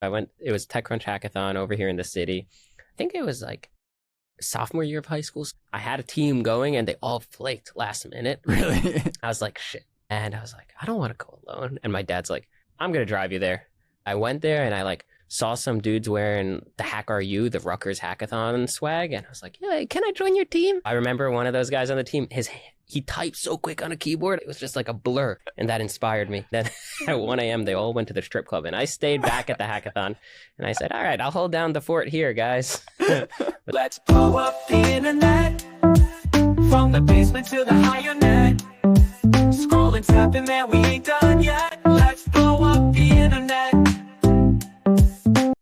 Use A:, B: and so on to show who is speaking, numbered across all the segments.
A: It was TechCrunch hackathon over here in the city. I think it was like sophomore year of high school. I had a team going and they all flaked last minute.
B: Really?
A: I was like, shit. And I was like, I don't want to go alone. And my dad's like, I'm going to drive you there. I went there and I like saw some dudes wearing the Hack RU, the Rutgers hackathon swag. And I was like, yeah, can I join your team? I remember one of those guys on the team, he typed so quick on a keyboard, it was just like a blur. And that inspired me. Then at 1 a.m., they all went to the strip club. And I stayed back at the hackathon. And I said, all right, I'll hold down the fort here, guys.
C: Let's blow up the internet. From the basement to the higher net. Scrolling, tapping, man, we ain't done yet. Let's blow up the internet.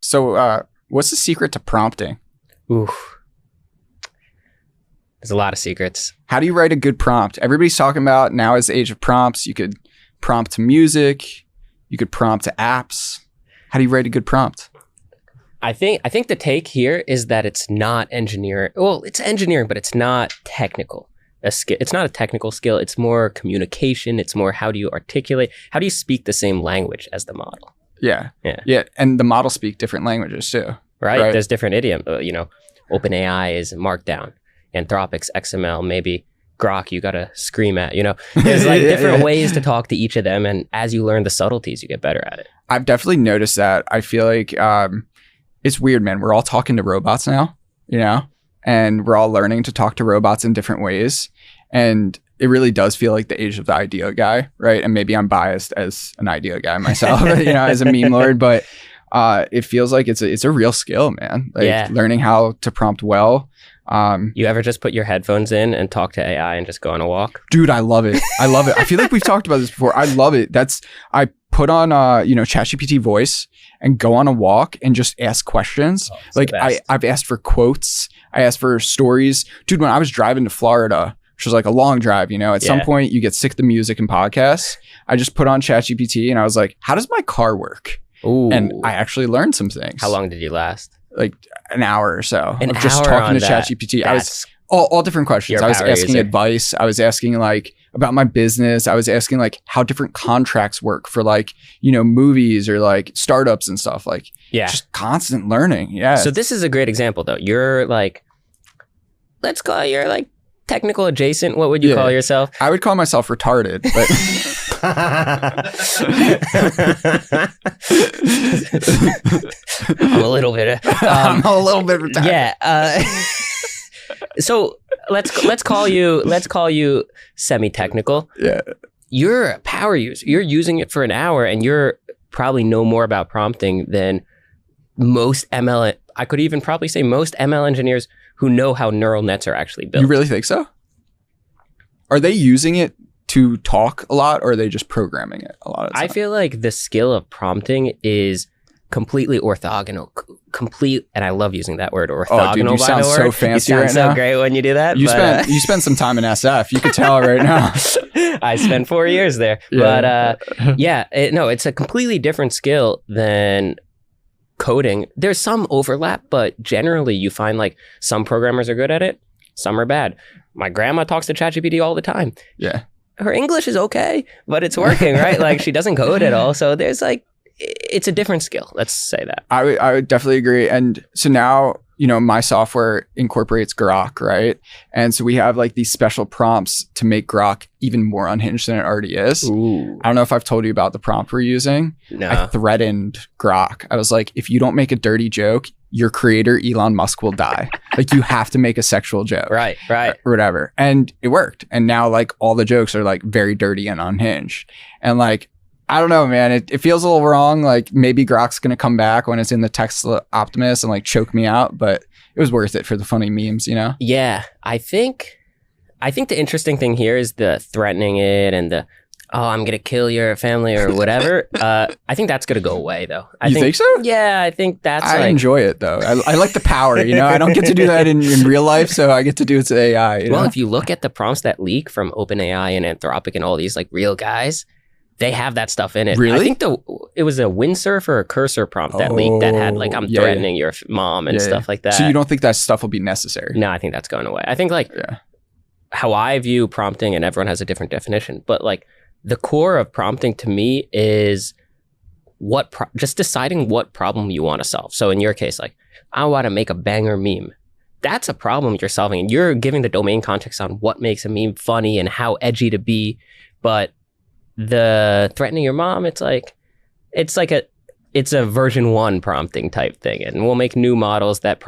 B: So what's the secret to prompting?
A: Ooh. There's a lot of secrets.
B: How do you write a good prompt? Everybody's talking about now is the age of prompts. You could prompt to music. You could prompt to apps. How do you write a good prompt?
A: I think the take here is that it's not engineering. Well, it's engineering, but it's not technical. It's not a technical skill. It's more communication. It's more how do you articulate? How do you speak the same language as the model?
B: Yeah. And the models speak different languages too.
A: Right? There's different idiom. OpenAI is Markdown. Anthropic's XML. Maybe Grok, you got to scream at. There's like different ways to talk to each of them. And as you learn the subtleties, you get better at it.
B: I've definitely noticed that. I feel like it's weird, man. We're all talking to robots now, and we're all learning to talk to robots in different ways. And it really does feel like the age of the idea guy, right? And maybe I'm biased as an idea guy myself, as a meme lord, but it feels like it's a real skill, man. Like learning how to prompt well.
A: You ever just put your headphones in and talk to AI and just go on a walk?
B: Dude, I love it. I feel like we've talked about this before. I love it. I put on ChatGPT voice and go on a walk and just ask questions. Like I've asked for quotes. I asked for stories. Dude, when I was driving to Florida, which was like a long drive, at some point you get sick of the music and podcasts. I just put on ChatGPT and I was like, how does my car work?
A: Ooh.
B: And I actually learned some things.
A: How long did you last?
B: Like an hour or so.
A: An
B: of just
A: hour
B: talking to ChatGPT. I was all different questions. I was asking advice. I was asking like about my business. I was asking like how different contracts work for like, movies or like startups and stuff. Like just constant learning. Yeah.
A: So this is a great example though. You're like, you're like technical adjacent. What would you call yourself?
B: I would call myself retarded, but
A: I'm a little bit
B: retarded.
A: Yeah. So let's call you semi-technical.
B: Yeah.
A: You're a power user. You're using it for an hour and you're probably know more about prompting than most ML. I could even probably say most ML engineers who know how neural nets are actually built.
B: You really think so? Are they using it to talk a lot or are they just programming it a lot of the time?
A: I feel like the skill of prompting is completely orthogonal. And I love using that word, orthogonal.
B: Oh, dude, you sound so fancy right now.
A: You sound so great when you do that.
B: You spent some time in SF. You could tell right now.
A: I spent 4 years there. Yeah. But it's a completely different skill than coding. There's some overlap, but generally you find like some programmers are good at it, some are bad. My grandma talks to ChatGPT all the time.
B: Yeah.
A: Her English is okay, but it's working, right? Like she doesn't code at all. So there's like, it's a different skill. Let's say that.
B: I would definitely agree. And so now, my software incorporates Grok, right? And so we have like these special prompts to make Grok even more unhinged than it already is.
A: Ooh.
B: I don't know if I've told you about the prompt we're using.
A: No.
B: I threatened Grok. I was like, if you don't make a dirty joke, your creator, Elon Musk, will die. Like you have to make a sexual joke.
A: Right.
B: Or whatever. And it worked. And now like all the jokes are like very dirty and unhinged. And like, I don't know, man. It feels a little wrong. Like maybe Grok's going to come back when it's in the Tesla Optimus and like choke me out, but it was worth it for the funny memes,
A: Yeah. I think the interesting thing here is the threatening it and the, I'm going to kill your family or whatever. I think that's going to go away though.
B: You think so?
A: Yeah, I think that's
B: I enjoy it though. I like the power, I don't get to do that in real life, so I get to do it to AI.
A: Well, if you look at the prompts that leak from OpenAI and Anthropic and all these like real guys, they have that stuff in it.
B: Really?
A: I think it was a windsurf or a cursor prompt that leaked that had like, I'm threatening your mom and stuff like that.
B: So you don't think that stuff will be necessary?
A: No, I think that's going away. I think like how I view prompting, and everyone has a different definition, but like the core of prompting to me is just deciding what problem you want to solve. So in your case, like, I want to make a banger meme. That's a problem you're solving. And you're giving the domain context on what makes a meme funny and how edgy to be. But the threatening your mom, it's a version 1 prompting type thing. And we'll make new models that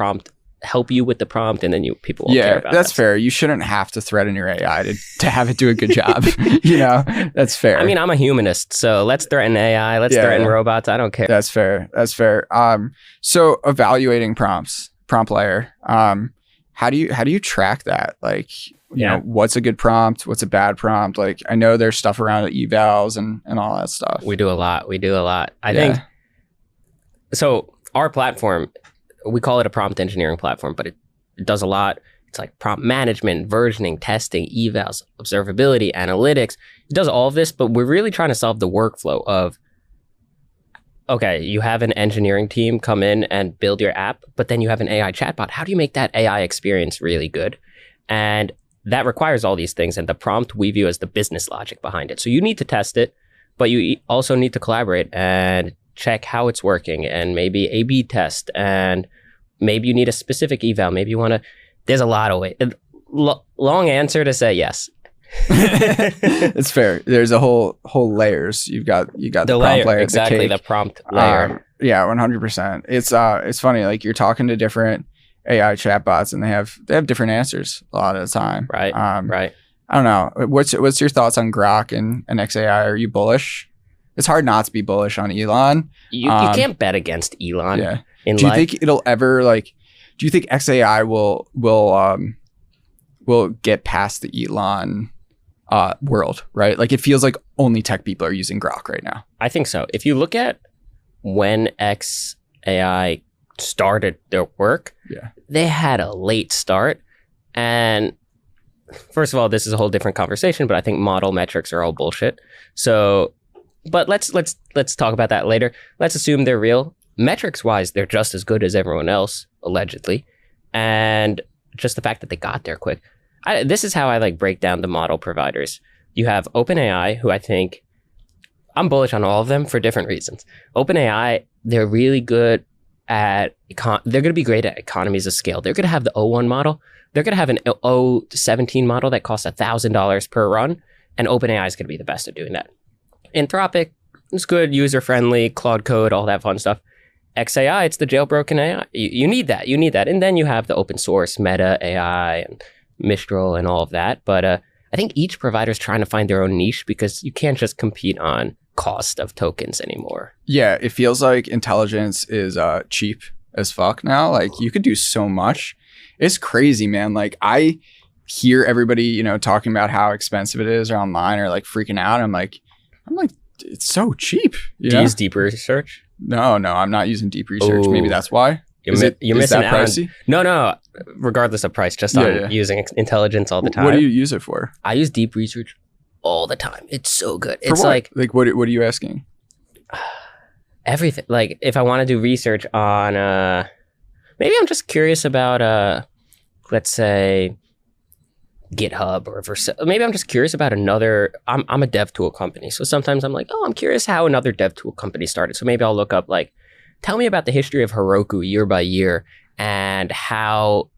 A: help you with the prompt, and then people won't care about
B: that's fair. You shouldn't have to threaten your AI to have it do a good job. That's fair.
A: I mean, I'm a humanist, so let's threaten AI, let's threaten robots. I don't care.
B: That's fair. So evaluating prompts, PromptLayer, how do you track that? Like, you know, what's a good prompt? What's a bad prompt? Like, I know there's stuff around evals and all that stuff.
A: We do a lot. I think, so our platform, we call it a prompt engineering platform, but it does a lot. It's like prompt management, versioning, testing, evals, observability, analytics. It does all of this, but we're really trying to solve the workflow of, okay, you have an engineering team come in and build your app, but then you have an AI chatbot. How do you make that AI experience really good? And that requires all these things. And the prompt we view as the business logic behind it. So you need to test it, but you also need to collaborate and check how it's working, and maybe A/B test, and maybe you need a specific eval. Maybe you want to, there's a lot of ways. Long answer to say yes.
B: It's fair. There's a whole layers. You've got the prompt layer,
A: exactly, the prompt layer.
B: 100%. It's funny. Like, you're talking to different AI chatbots, and they have different answers a lot of the time.
A: Right. Right.
B: I don't know. What's your thoughts on Grok and XAI? Are you bullish? It's hard not to be bullish on Elon.
A: You can't bet against Elon.
B: Yeah. Do you think it'll ever, like? Do you think XAI will get past the Elon world? Right. Like, it feels like only tech people are using Grok right now.
A: I think so. If you look at when XAI started their work, they had a late start. And first of all, this is a whole different conversation, but I think model metrics are all bullshit. So, but let's talk about that later. Let's assume they're real. Metrics wise, they're just as good as everyone else, allegedly. And just the fact that they got there quick. This is how I like break down the model providers. You have OpenAI, who I think, I'm bullish on all of them for different reasons. OpenAI, they're really good at, they're going to be great at economies of scale. They're going to have the O1 model. They're going to have an O17 model that costs $1,000 per run. And OpenAI is going to be the best at doing that. Anthropic, it's good, user-friendly, Claude Code, all that fun stuff. XAI, it's the jailbroken AI. You need that. And then you have the open source Meta AI and Mistral and all of that. But I think each provider is trying to find their own niche, because you can't just compete on cost of tokens anymore.
B: Yeah, it feels like intelligence is cheap as fuck now. Like, you could do so much. It's crazy, man. Like, I hear everybody, talking about how expensive it is or online, or like freaking out. I'm like, it's so cheap.
A: Do you use deep research?
B: No, I'm not using deep research. Maybe that's why.
A: You're missing out pricey? No, regardless of price, just on using intelligence all the time.
B: What do you use it for?
A: I use deep research all the time. It's so good.
B: For
A: it's
B: what? Like what are you asking?
A: Everything. Like, if I want to do research on maybe I'm just curious about let's say GitHub, or maybe I'm just curious about another. I'm a dev tool company, so sometimes I'm like, oh, I'm curious how another dev tool company started. So maybe I'll look up, like, tell me about the history of Heroku year by year, and how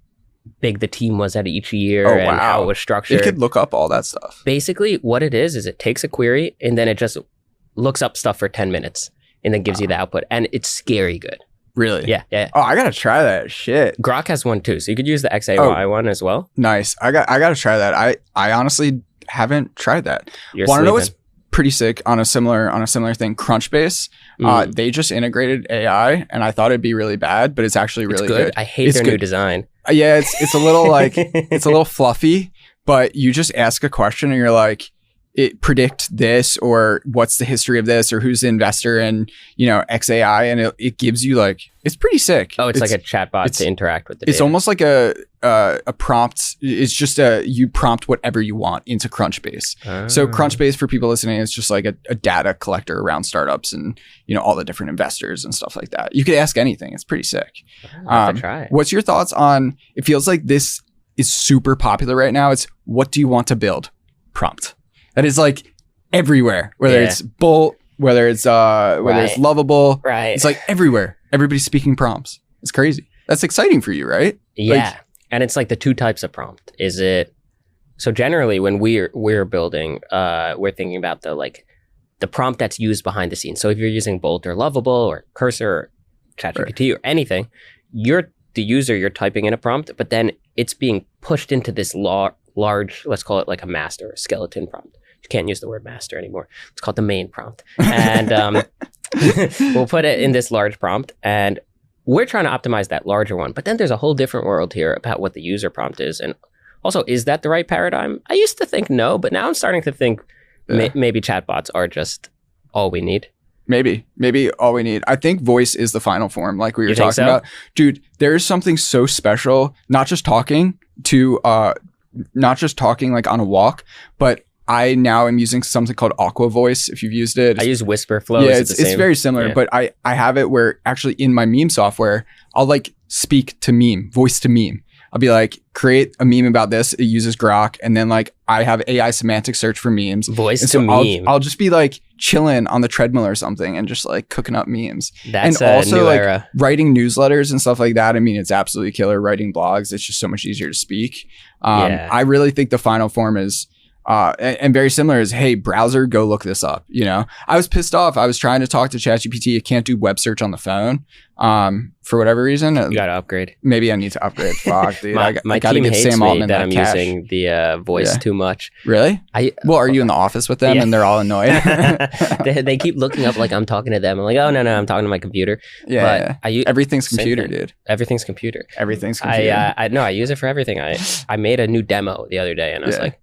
A: big the team was at each year, and how it was structured.
B: It could look up all that stuff.
A: Basically, what it is it takes a query, and then it just looks up stuff for 10 minutes, and then gives you the output, and it's scary good.
B: Really?
A: Yeah.
B: Oh, I gotta try that shit.
A: Grok has one too, so you could use the XAY one as well.
B: Nice. I gotta try that. I honestly haven't tried that. Want to know what's pretty sick on a similar thing? Crunchbase. They just integrated AI, and I thought it'd be really bad, but it's actually really good.
A: I hate their new design.
B: Yeah, it's a little like it's a little fluffy, but you just ask a question, and you're like, it predict this, or what's the history of this, or who's the investor in XAI, and it gives you, like, it's pretty sick.
A: Oh, it's like a chatbot to interact with the data.
B: It's almost like a prompt. It's just you prompt whatever you want into Crunchbase. So Crunchbase, for people listening, is just like a data collector around startups and all the different investors and stuff like that. You could ask anything. It's pretty sick.
A: I'll have to try it.
B: What's your thoughts on? It feels like this is super popular right now. It's, what do you want to build? Prompt. That is like everywhere, whether it's whether it's
A: Right.
B: lovable.
A: Right.
B: It's like everywhere. Everybody's speaking prompts. It's crazy. That's exciting for you, right?
A: Yeah. And it's like the two types of prompt. Is it so generally when we're building, we're thinking about the prompt that's used behind the scenes. So if you're using Bolt or Lovable or Cursor or ChatGPT or anything, you're the user, you're typing in a prompt, but then it's being pushed into this large, let's call it like a master or skeleton prompt. You can't use the word master anymore. It's called the main prompt. And we'll put it in this large prompt, and we're trying to optimize that larger one. But then there's a whole different world here about what the user prompt is. And also, is that the right paradigm? I used to think no, but now I'm starting to think maybe chatbots are just all we need.
B: Maybe all we need. I think voice is the final form, like we were talking
A: so?
B: about. Dude, there's something so special, not just talking like on a walk, but I now am using something called Aqua Voice. If you've used it,
A: I use Whisper Flow.
B: Yeah, it's very similar,
A: Yeah.
B: but I have it where actually in my meme software, I'll like speak to meme, voice to meme. I'll be like, create a meme about this. It uses Grok, and then like I have AI semantic search for memes.
A: Voice
B: And
A: to
B: so
A: meme.
B: I'll just be like chilling on the treadmill or something and just like cooking up memes.
A: That's
B: and
A: a
B: also
A: new
B: like
A: era.
B: writing newsletters and stuff like that. I mean, it's absolutely killer. Writing blogs, it's just so much easier to speak.
A: Yeah.
B: I really think the final form is and very similar is, hey, browser, go look this up. You know, I was pissed off. I was trying to talk to ChatGPT. It can't do web search on the phone for whatever reason.
A: You got to upgrade.
B: Maybe I need to upgrade. Fuck, dude.
A: My
B: I got to
A: team
B: get
A: hates
B: Sam
A: me
B: Altman
A: that I'm
B: cash.
A: using the voice
B: Yeah.
A: too much.
B: Really? Well, are you in the office with them
A: Yeah.
B: and they're all annoyed?
A: they keep looking up like I'm talking to them. I'm like, oh no, I'm talking to my computer.
B: Yeah,
A: But
B: yeah.
A: I use
B: Everything's
A: same
B: computer,
A: thing.
B: dude.
A: Everything's computer.
B: Everything's computer.
A: I use it for everything. I made a new demo the other day, and I was
B: Yeah.
A: like,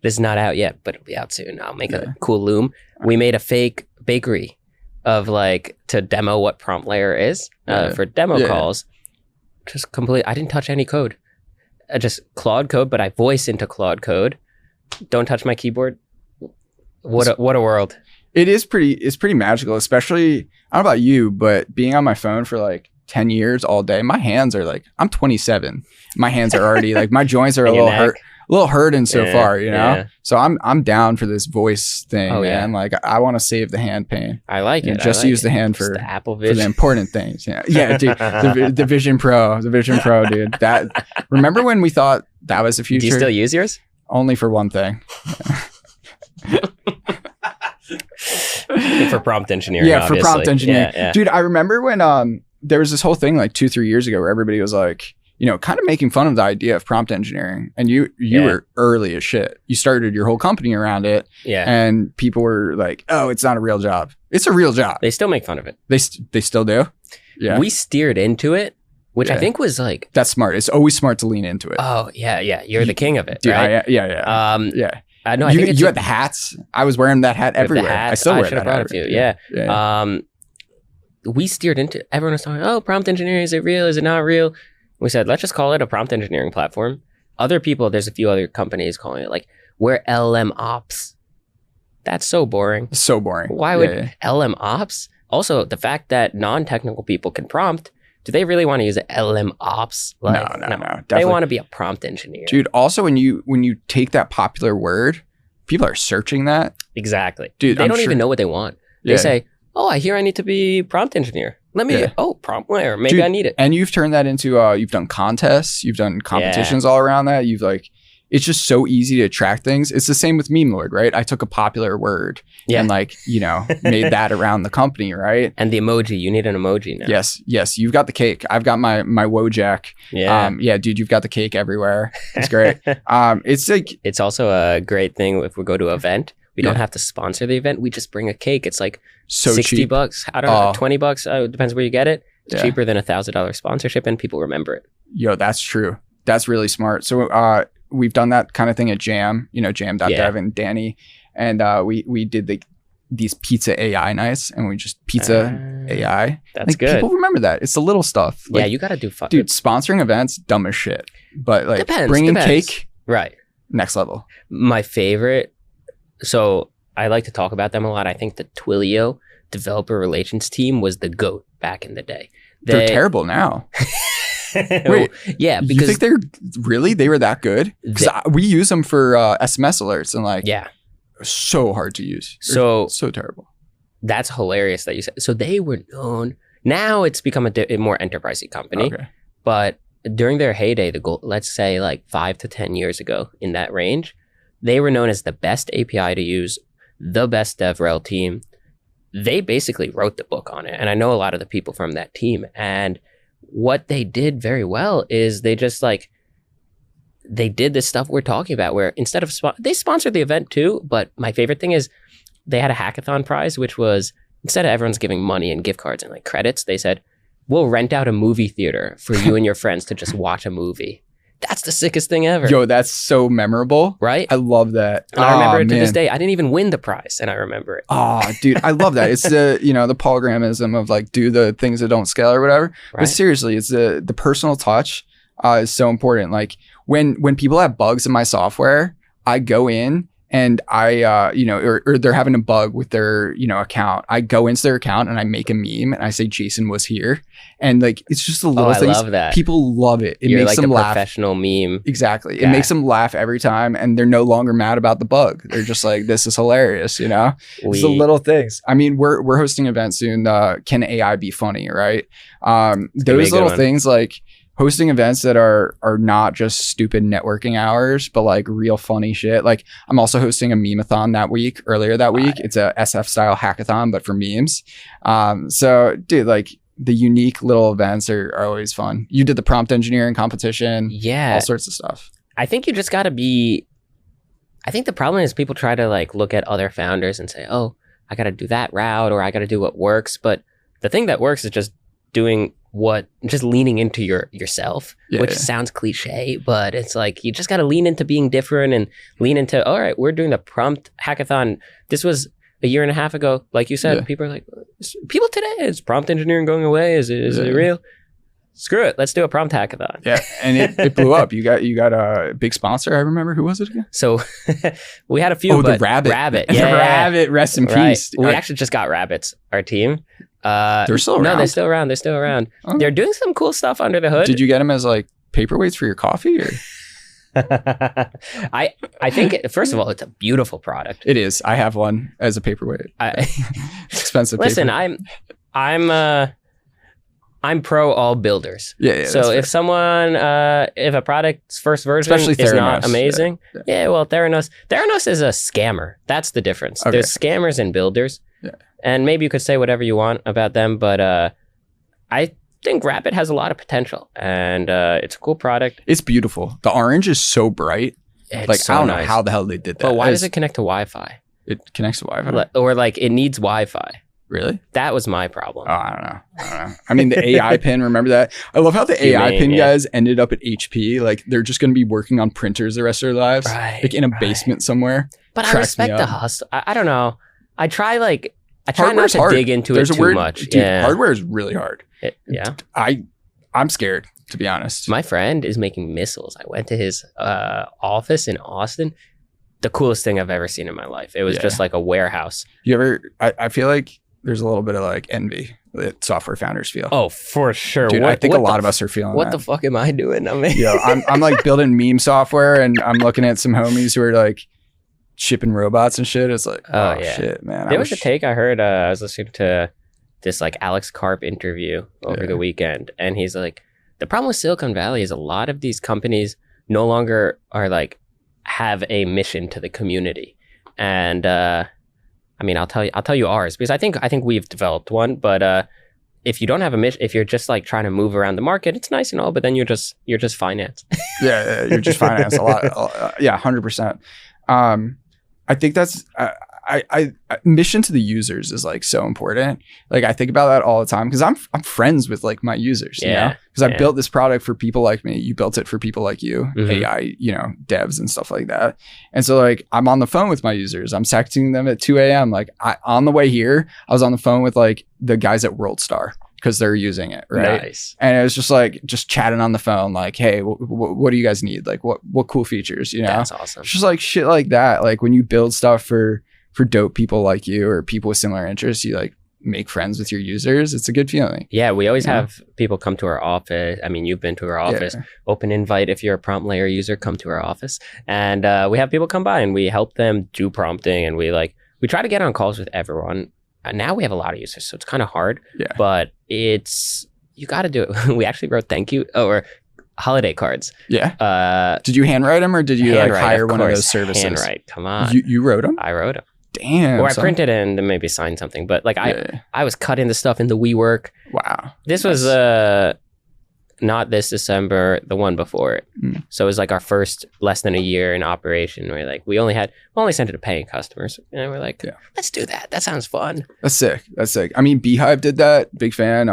A: this is not out yet, but it'll be out soon. I'll make a cool loom. We made a fake bakery of like to demo what PromptLayer is for demo
B: Yeah.
A: calls. Just complete. I didn't touch any code. Just Claude code, but I voice into Claude code. Don't touch my keyboard. What a world.
B: It's pretty magical, especially, I don't know about you, but being on my phone for like 10 years all day, my hands are like, I'm 27. My hands are already like, my joints are a
A: And your
B: little
A: neck.
B: hurting so
A: Yeah,
B: far, you know?
A: yeah.
B: So I'm down for this voice thing,
A: Oh, yeah.
B: man. Like I want to save the hand pain.
A: I like
B: And
A: it.
B: just
A: I like
B: use the hand
A: Just
B: for
A: the Apple
B: the
A: Vision.
B: important things. Yeah, dude. The Vision Pro, dude. That, remember when we thought that was the
A: Do
B: future?
A: you still use yours?
B: Only for one thing.
A: For prompt engineering.
B: Yeah, for prompt
A: obviously.
B: engineering.
A: Yeah.
B: Dude, I remember when there was this whole thing like 2-3 years ago where everybody was like, you know, kind of making fun of the idea of prompt engineering. And you
A: Yeah.
B: were early as shit. You started your whole company around it.
A: Yeah.
B: And people were like, oh, it's not a real job. It's a real job.
A: They still make fun of it.
B: They still do? Yeah.
A: We steered into it, which I
B: Yeah.
A: think was like,
B: That's smart. It's always smart to lean into it.
A: oh yeah, you're the king of it,
B: Dude,
A: right?
B: yeah.
A: Yeah. I
B: You,
A: think it's
B: you had the hats. I was wearing that hat
A: with the
B: everywhere. I
A: hats.
B: still wear
A: should
B: that
A: have brought
B: hat
A: it to you.
B: everywhere.
A: Yeah. We steered into. Everyone was talking. Oh, prompt engineering. Is it real? Is it not real? We said let's just call it a prompt engineering platform. Other people, there's a few other companies calling it like we're LM ops. That's so boring.
B: So boring.
A: Why would LM ops? Also, the fact that non-technical people can prompt, do they really want to use LM ops?
B: No,
A: Like,
B: no.
A: They
B: Definitely.
A: want to be a prompt engineer.
B: Dude, also when you take that popular word, people are searching that.
A: Exactly.
B: Dude,
A: they
B: I'm
A: don't
B: sure-
A: even know what they want. They
B: Yeah.
A: say, oh, I hear I need to be prompt engineer. Let me,
B: Yeah.
A: PromptLayer. Maybe
B: Dude,
A: I need it.
B: And you've turned that into you've done contests, you've done competitions all around that. You've like, it's just so easy to attract things. It's the same with Meme Lord, right? I took a popular word
A: Yeah.
B: and like, you know, made that around the company, right?
A: And the emoji, you need an emoji now.
B: Yes, you've got the cake. I've got my Wojak.
A: Yeah.
B: Yeah, dude, you've got the cake everywhere. It's great. It's like,
A: It's also a great thing if we go to an event. We don't
B: Yeah.
A: have to sponsor the event. We just bring a cake. It's like
B: so
A: 60
B: cheap.
A: bucks. I don't know,
B: Oh.
A: 20 bucks. It depends where you get it. It's
B: Yeah.
A: cheaper than $1,000 sponsorship and people remember it.
B: Yo, that's true. That's really smart. So we've done that kind of thing at Jam, you know, jam.dev
A: Yeah.
B: and Danny. And we did these pizza AI nights and we just pizza AI.
A: That's
B: Like,
A: good.
B: people remember that. It's the little stuff.
A: Yeah,
B: Like,
A: you got to do fun.
B: dude, sponsoring events, dumb as shit. But like bringing
A: Depends.
B: cake,
A: Right.
B: next level.
A: My favorite. So I like to talk about them a lot. I think the Twilio developer relations team was the GOAT back in the day.
B: They're terrible now.
A: Wait, yeah,
B: You
A: because
B: think they were that good? Because we use them for SMS alerts and like,
A: yeah.
B: so hard to use.
A: So
B: So terrible.
A: that's hilarious that you said. So they were known. Now it's become a more enterprisey company.
B: Okay.
A: But during their heyday, the goal, let's say like 5 to 10 years ago, in that range, they were known as the best API to use, the best DevRel team. They basically wrote the book on it. And I know a lot of the people from that team. And what they did very well is they just like, they did this stuff we're talking about where instead of, they sponsored the event too. But my favorite thing is they had a hackathon prize, which was instead of everyone's giving money and gift cards and like credits, they said, we'll rent out a movie theater for you and your friends to just watch a movie. That's the sickest thing ever.
B: Yo, that's so memorable.
A: Right?
B: I love that.
A: And I remember it to this day. I didn't even win the prize, and I remember it.
B: Oh, dude, I love that. It's the, the Paul Grahamism of like, do the things that don't scale or whatever.
A: Right?
B: But seriously, it's the personal touch is so important. Like when people have bugs in my software, I go in and I, or they're having a bug with their, account. I go into their account and I make a meme and I say, Jason was here. And like, it's just the little things. I love that. People love it. It
A: You're
B: makes
A: like
B: them
A: the
B: laugh.
A: Professional meme.
B: Exactly.
A: Guy.
B: It makes them laugh every time. And they're no longer mad about the bug. They're just like, this is hilarious, It's the little things. I mean, we're hosting an event soon. Can AI be funny, right? Those little things like, hosting events that are not just stupid networking hours, but like real funny shit. Like I'm also hosting a meme-a-thon earlier that week. It's a SF style hackathon, but for memes. So dude, like the unique little events are always fun. You did the prompt engineering competition.
A: Yeah.
B: All sorts of stuff.
A: I think you just gotta I think the problem is people try to like look at other founders and say, oh, I gotta do that route or I gotta do what works. But the thing that works is just just leaning into yourself, which sounds cliche, but it's like, you just got to lean into being different and lean into, all right, we're doing the prompt hackathon. This was a year and a half ago. Like you said, people are like, people today, is prompt engineering going away? Is it real? Screw it. Let's do a prompt hackathon. Yeah.
B: And it blew up. You got a big sponsor. I remember. Who was it again?
A: So we had a few.
B: The Rabbit.
A: Yeah.
B: The Rabbit. Rest in peace.
A: We actually just got Rabbits, our team.
B: They're still around.
A: No, they're still around. Oh. They're doing some cool stuff under the hood.
B: Did you get them as like paperweights for your coffee or?
A: I think first of all, it's a beautiful product.
B: It is. I have one as a paperweight. It's expensive.
A: Listen, I'm pro all builders.
B: Yeah.
A: So if someone, if a product's first version is not amazing, well, Theranos is a scammer. That's the difference. Okay. There's scammers and builders. Yeah. And maybe you could say whatever you want about them, but I think Rabbit has a lot of potential, and it's a cool product.
B: It's beautiful. The orange is so bright.
A: It's
B: I don't know how the hell they did that.
A: But why does it connect to Wi-Fi?
B: It connects to Wi-Fi?
A: Or like it needs Wi-Fi.
B: Really?
A: That was my problem.
B: Oh, I don't know. I mean, the AI pin, remember that? I love how the AI pin guys ended up at HP. Like, they're just going to be working on printers the rest of their lives.
A: Right.
B: Like, in a basement somewhere.
A: But I respect the hustle. I don't know. I try not to dig into it too much.
B: Dude, hardware is really hard. I'm scared, to be honest.
A: My friend is making missiles. I went to his office in Austin. The coolest thing I've ever seen in my life. It was just like a warehouse.
B: I feel like there's a little bit of like envy that software founders feel.
A: Oh, for sure.
B: Dude, I think a lot of us are feeling
A: what the fuck am I doing?
B: I'm like building meme software and I'm looking at some homies who are like shipping robots and shit. It's like, shit, man.
A: There was a take I heard. I was listening to this like Alex Karp interview over the weekend, and he's like, the problem with Silicon Valley is a lot of these companies no longer are like have a mission to the community. And I mean, I'll tell you ours, because I think we've developed one, but if you don't have a mission, if you're just like trying to move around the market, it's nice and all, but then you're just finance.
B: You're just finance a lot. 100%. I think that's I mission to the users is like so important. Like I think about that all the time because I'm friends with like my users, you know, because I built this product for people like me. You built it for people like you, AI, devs and stuff like that. And so like I'm on the phone with my users. I'm texting them at 2 a.m. Like on the way here, I was on the phone with like the guys at WorldStar because they're using it, right? Nice. And it was just like chatting on the phone, like, hey, what do you guys need? Like what cool features, you know?
A: That's awesome.
B: It's just like shit like that. Like when you build stuff for dope people like you or people with similar interests, you like make friends with your users. It's a good feeling.
A: Yeah, we always have people come to our office. I mean, you've been to our office. Open invite if you're a PromptLayer user, come to our office. And we have people come by and we help them do prompting, and we try to get on calls with everyone. now we have a lot of users, so it's kind of hard.
B: Yeah.
A: But you got to do it. We actually wrote thank you or holiday cards.
B: Yeah. Did you handwrite them, or did you like hire one of those services?
A: Handwrite. Come on.
B: You wrote them?
A: I wrote them.
B: Damn.
A: Or I printed it and then maybe signed something. But like I was cutting the stuff in the WeWork.
B: Wow.
A: This was not this December, the one before it. So it was like our first less than a year in operation. Where like we only sent it to paying customers, and we're like, let's do that. That sounds fun.
B: That's sick. I mean, Beehive did that. Big fan.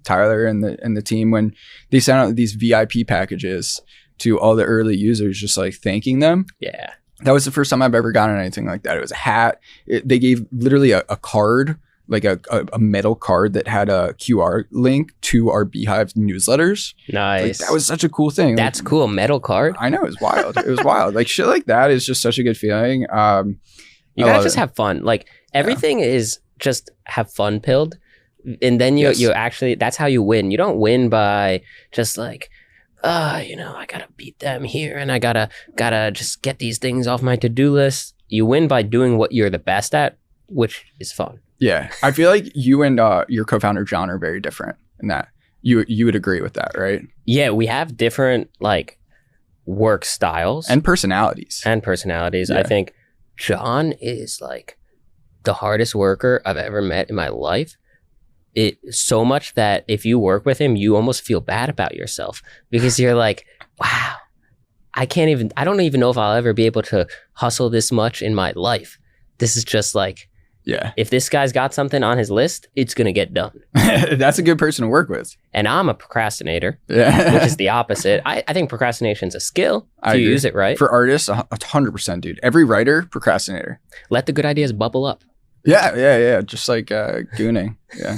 B: Tyler and the team, when they sent out these VIP packages to all the early users, just like thanking them.
A: Yeah.
B: That was the first time I've ever gotten anything like that. It was a hat. They gave literally a card, like a metal card that had a QR link to our Beehive newsletters.
A: Nice.
B: Like, that was such a cool thing.
A: That's cool. Metal card.
B: I know. It was wild. It was wild. Like shit like that is just such a good feeling.
A: You gotta just have fun. Like everything is just have fun pilled. And then you actually, that's how you win. You don't win by just like, I gotta beat them here and I gotta just get these things off my to-do list. You win by doing what you're the best at, which is fun.
B: Yeah. I feel like you and your co-founder, John, are very different in that. You would agree with that, right?
A: Yeah, we have different like work styles.
B: And personalities.
A: Yeah. I think John is like the hardest worker I've ever met in my life. It so much that if you work with him, you almost feel bad about yourself because you're like, wow, I don't even know if I'll ever be able to hustle this much in my life. This is just like, if this guy's got something on his list, it's going to get done.
B: That's a good person to work with.
A: And I'm a procrastinator, which is the opposite. I think procrastination's a skill if you use it right.
B: For artists, 100%, dude. Every writer, procrastinator.
A: Let the good ideas bubble up.
B: Yeah. Just like gooning. Yeah.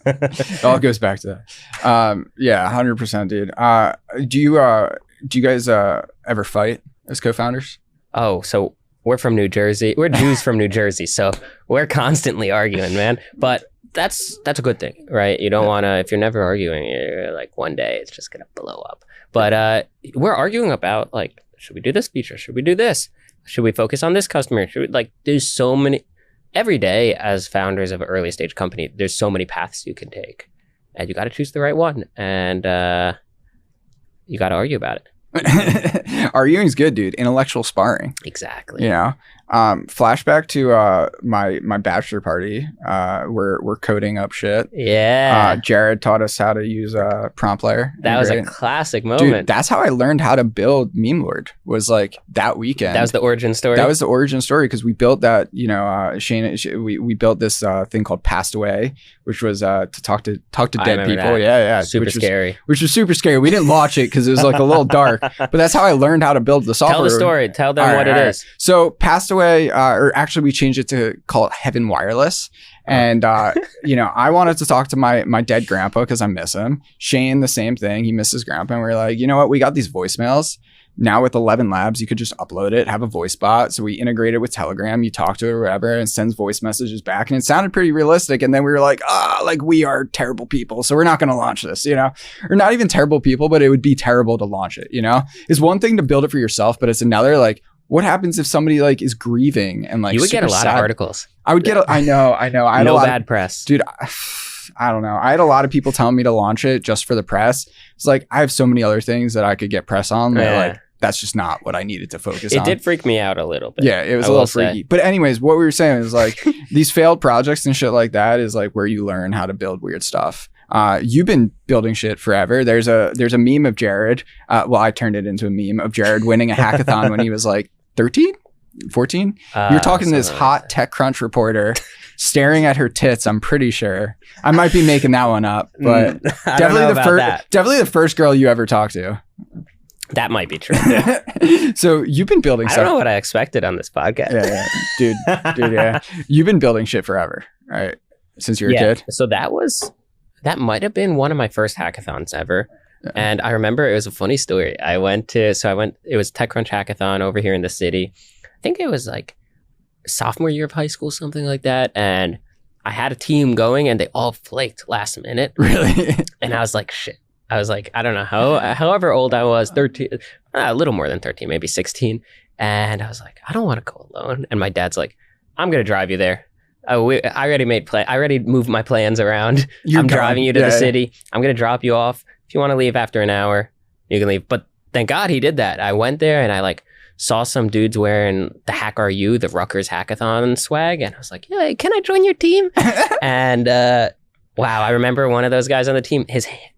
B: It all goes back to that. 100%, dude. Do you guys ever fight as co-founders?
A: Oh, so we're from New Jersey. We're Jews from New Jersey, so we're constantly arguing, man. But that's a good thing, right? You don't want to, if you're never arguing, you're like one day it's just gonna blow up. But we're arguing about like, should we do this feature? Should we do this? Should we focus on this customer? There's so many. Every day as founders of an early stage company, there's so many paths you can take and you got to choose the right one and you got to argue about it.
B: Arguing's good, dude. Intellectual sparring.
A: Exactly.
B: You know, flashback to my bachelor party. We're coding up shit.
A: Yeah.
B: Jared taught us how to use PromptLayer.
A: That was a classic moment.
B: Dude, that's how I learned how to build Meme Lord, was like that weekend.
A: That was the origin story.
B: That was the origin story because we built that, Shane, we built this thing called Passed Away, which was to talk to dead people.
A: That.
B: Yeah.
A: Super scary.
B: Which was super scary. We didn't launch it because it was like a little dark, but that's how I learned how to build the software.
A: Tell the story. Tell them what it is.
B: So Passed Away, or actually we changed it to call it Heaven Wireless. And, I wanted to talk to my dead grandpa because I miss him. Shane, the same thing. He missed his grandpa. And we were like, you know what? We got these voicemails. Now with 11 Labs, you could just upload it, have a voice bot. So we integrated with Telegram. You talk to it or whatever and it sends voice messages back. And it sounded pretty realistic. And then we were like, we are terrible people. So we're not going to launch this, or not even terrible people, but it would be terrible to launch it, It's one thing to build it for yourself, but it's another like, what happens if somebody like is grieving and like
A: you would get a lot
B: sad?
A: Of articles.
B: I would get. I know. I had
A: no
B: a lot
A: bad press,
B: dude. I don't know. I had a lot of people telling me to launch it just for the press. It's like I have so many other things that I could get press on. Like that's just not what I needed to focus on.
A: It did freak me out a little bit.
B: Yeah, it was a little freaky. But anyways, what we were saying is like these failed projects and shit like that is like where you learn how to build weird stuff. You've been building shit forever. There's a meme of Jared. I turned it into a meme of Jared winning a hackathon when he was like 13. 14? You're talking to this hot TechCrunch reporter staring at her tits, I'm pretty sure. I might be making that one up, but definitely the first girl you ever talked to.
A: That might be true.
B: So you've been building stuff.
A: I don't know what I expected on this podcast.
B: Yeah. Dude, yeah. You've been building shit forever, right? Since you were a kid?
A: So that might have been one of my first hackathons ever. Yeah. And I remember it was a funny story. It was TechCrunch hackathon over here in the city. I think it was like sophomore year of high school, something like that. And I had a team going and they all flaked last minute.
B: Really?
A: And I was like, shit. I was like, I don't know however old I was, 13, a little more than 13, maybe 16. And I was like, I don't want to go alone. And my dad's like, I'm going to drive you there. I already I already moved my plans around.
B: You're
A: I'm
B: gone.
A: driving you to
B: Yeah,
A: the
B: yeah.
A: city. I'm going to drop you off. If you want to leave after an hour, you can leave. But thank God he did that. I went there and I like saw some dudes wearing the Hack RU, the Rutgers hackathon swag. And I was like, yeah, can I join your team? And wow, I remember one of those guys on the team,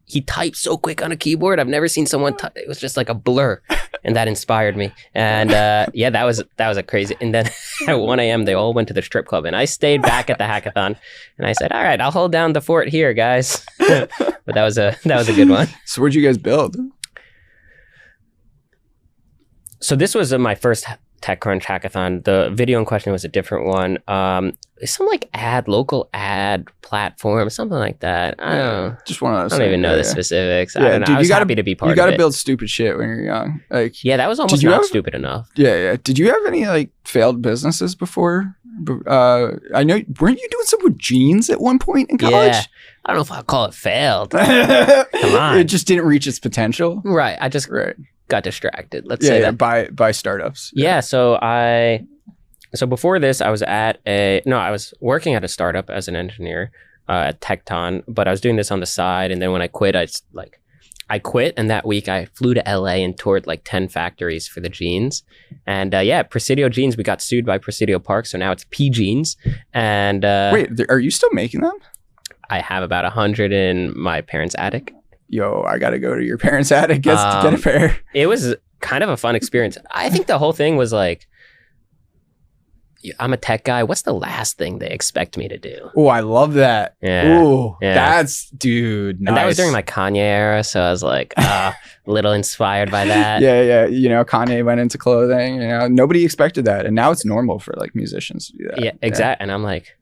A: he typed so quick on a keyboard. I've never seen someone type. It was just like a blur. And that inspired me. And yeah, that was a crazy. And then at 1 a.m., they all went to the strip club. And I stayed back at the hackathon. And I said, all right, I'll hold down the fort here, guys. But that was a good one.
B: So what'd you guys build?
A: So this was my first TechCrunch hackathon. The video in question was a different one. Some like local ad platform, something like that. I don't know.
B: Just one of those.
A: I don't even know the specifics. I don't know. I was happy to be part of it.
B: You got to build stupid shit when you're young. Like,
A: yeah, that was almost not stupid enough.
B: Yeah. Did you have any like failed businesses before? I know, weren't you doing some with jeans at one point in college?
A: Yeah. I don't know if I'll call it failed.
B: Come
A: on.
B: It just didn't reach its potential.
A: Right. I just got distracted. Let's say that.
B: By startups.
A: Yeah. So before this, I was working at a startup as an engineer at Tecton, but I was doing this on the side. And then when I quit, I quit. And that week I flew to LA and toured like 10 factories for the jeans. And Presidio Jeans, we got sued by Presidio Park. So now it's P Jeans. And
B: wait, are you still making them?
A: I have about 100 in my parents' attic.
B: Yo, I got to go to your parents' attic to get a pair.
A: It was kind of a fun experience. I think the whole thing was like, I'm a tech guy. What's the last thing they expect me to do?
B: Oh, I love that.
A: Yeah.
B: Ooh,
A: yeah.
B: That's, dude, nice.
A: And that was during my Kanye era, so I was like a little inspired by that.
B: Yeah. You know, Kanye went into clothing. You know, nobody expected that, and now it's normal for like musicians to do that.
A: Yeah, exactly. And I'm like,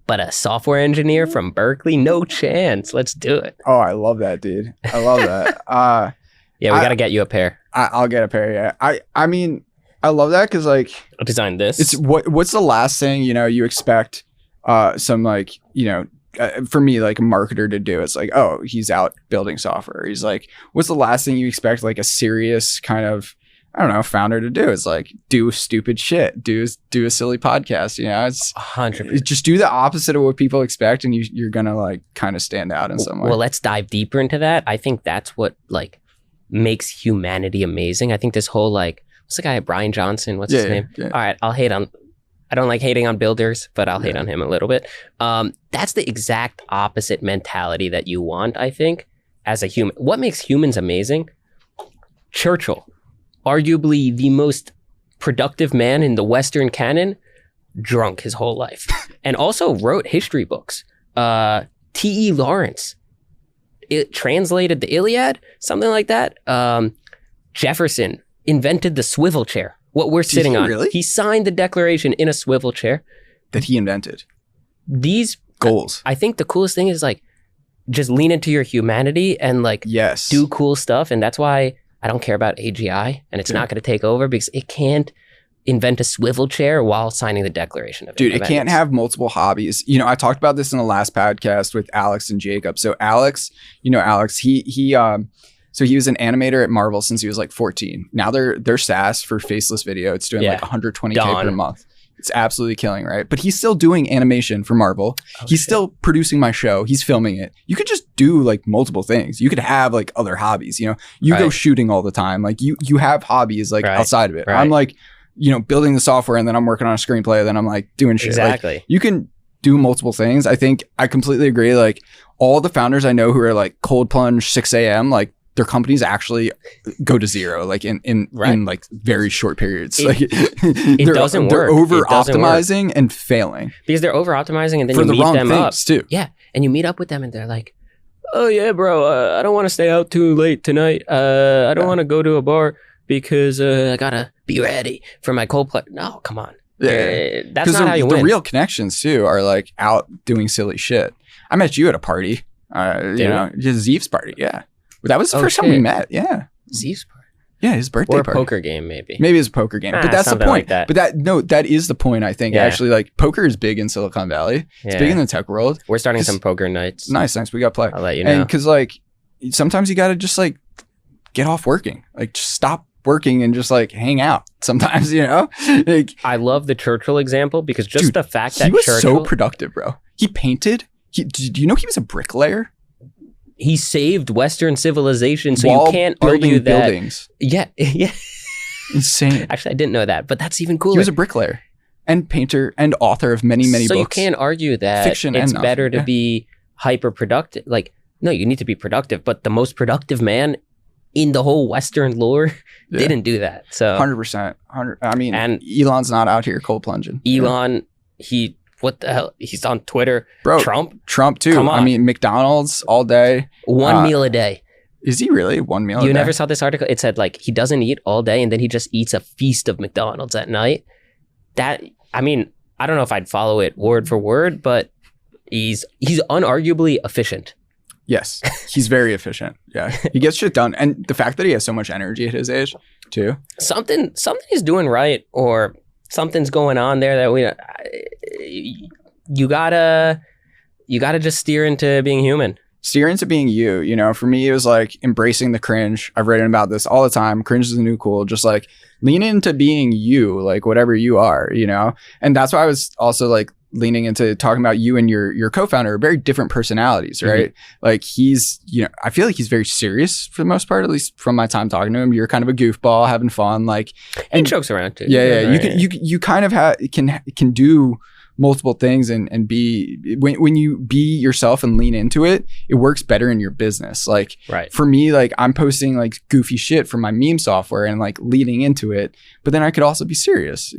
A: but a software engineer from Berkeley, no chance. Let's do it.
B: Oh, I love that, dude. I love that.
A: Yeah, we got to get you a pair.
B: I'll get a pair. Yeah. I mean, I love that because like
A: I designed this.
B: It's what's the last thing you expect some like for me like a marketer to do? It's like, oh, he's out building software. He's like, what's the last thing you expect like a serious kind of, I don't know, founder to do? It's like do stupid shit, do a silly podcast. It's
A: 100%.
B: Just do the opposite of what people expect, and you're gonna like kind of stand out in some way.
A: Well, let's dive deeper into that. I think that's what like makes humanity amazing. I think this whole like, what's the guy, Brian Johnson? What's his name? Yeah. All right, I don't like hating on builders, but I'll hate on him a little bit. That's the exact opposite mentality that you want, I think, as a human. What makes humans amazing? Churchill, arguably the most productive man in the Western canon, drunk his whole life, and also wrote history books. T.E. Lawrence, it translated the Iliad, something like that. Jefferson invented the swivel chair, what we're sitting on.
B: Really?
A: He signed the Declaration in a swivel chair.
B: That he invented.
A: These
B: goals.
A: I think the coolest thing is like, just lean into your humanity and like do cool stuff. And that's why I don't care about AGI, and it's not going to take over because it can't invent a swivel chair while signing the Declaration of Independence.
B: Dude, it can't have multiple hobbies. I talked about this in the last podcast with Alex and Jacob. So Alex, Alex, so he was an animator at Marvel since he was like 14. Now they're SaaS for faceless video. It's doing like 120K per month. It's absolutely killing, right? But he's still doing animation for Marvel. He's still producing my show. He's filming it. You could just do like multiple things. You could have like other hobbies. You go shooting all the time. Like you have hobbies like outside of it. I'm like, building the software, and then I'm working on a screenplay, then I'm like doing shit.
A: Exactly.
B: Like, you can do multiple things. I think I completely agree. Like all the founders I know who are like cold plunge 6 a.m. like their companies actually go to zero, like in like very short periods.
A: It doesn't work.
B: They're over optimizing and failing
A: because they're over optimizing, and then
B: for
A: you
B: the
A: meet
B: wrong
A: them up
B: too.
A: Yeah, and you meet up with them, and they're like, "Oh yeah, bro, I don't want to stay out too late tonight. I don't want to go to a bar because I gotta be ready for my cold plunge." No, come on.
B: Yeah,
A: that's not how you win.
B: The real connections too are like out doing silly shit. I met you at a party. Just Zeev's party. Yeah. That was the first time we met. Yeah.
A: Zeev's party.
B: Yeah, his birthday
A: or a
B: party.
A: Poker game, maybe.
B: Maybe it's a poker game. But that's the point.
A: Like that.
B: But that is the point, I think. Actually, like poker is big in Silicon Valley. It's big in the tech world.
A: We're starting some poker nights.
B: Nice. We got to play.
A: I'll let you know.
B: And because like sometimes you got to just like get off working. Like just stop working and just like hang out sometimes, like,
A: I love the Churchill example because just
B: dude,
A: the fact that
B: he was
A: Churchill,
B: so productive, bro. He painted. Do you know he was a bricklayer?
A: he saved Western civilization, so
B: While
A: you can't
B: building
A: argue that.
B: buildings.
A: Yeah.
B: Insane.
A: Actually, I didn't know that, but that's even cooler.
B: He was a bricklayer and painter and author of many
A: so
B: books.
A: you can't argue that
B: Fiction
A: it's
B: and
A: better to
B: yeah.
A: be hyper productive. Like, no, you need to be productive, but the most productive man in the whole Western lore
B: Yeah.
A: didn't do that. So
B: 100%. I mean,
A: And-
B: Elon's not out here cold plunging.
A: Elon, what the hell? He's on Twitter.
B: Bro,
A: Trump,
B: too.
A: Come on.
B: I mean, McDonald's all day.
A: one meal a day.
B: Is he really? One meal a
A: You
B: day?
A: never saw this article? It said like he doesn't eat all day and then he just eats a feast of McDonald's at night. That, I mean, I don't know if I'd follow it word for word, but he's unarguably efficient.
B: Yes. He's very efficient. Yeah. He gets shit done. And the fact that he has so much energy at his age, too.
A: Something he's doing right, or something's going on there that you gotta just steer into being human.
B: Steer into being you. For me, it was like embracing the cringe. I've written about this all the time. Cringe is the new cool. Just like lean into being you, like whatever you are, And that's why I was also like leaning into talking about you and your co-founder are very different personalities, right? Mm-hmm. Like he's, I feel like he's very serious for the most part, at least from my time talking to him. You're kind of a goofball, having fun, like, and
A: he jokes around too.
B: Yeah. You kind of can do multiple things and be when you be yourself and lean into it, it works better in your business. Like
A: right.
B: For me, like I'm posting like goofy shit from my meme software and like leading into it, but then I could also be serious.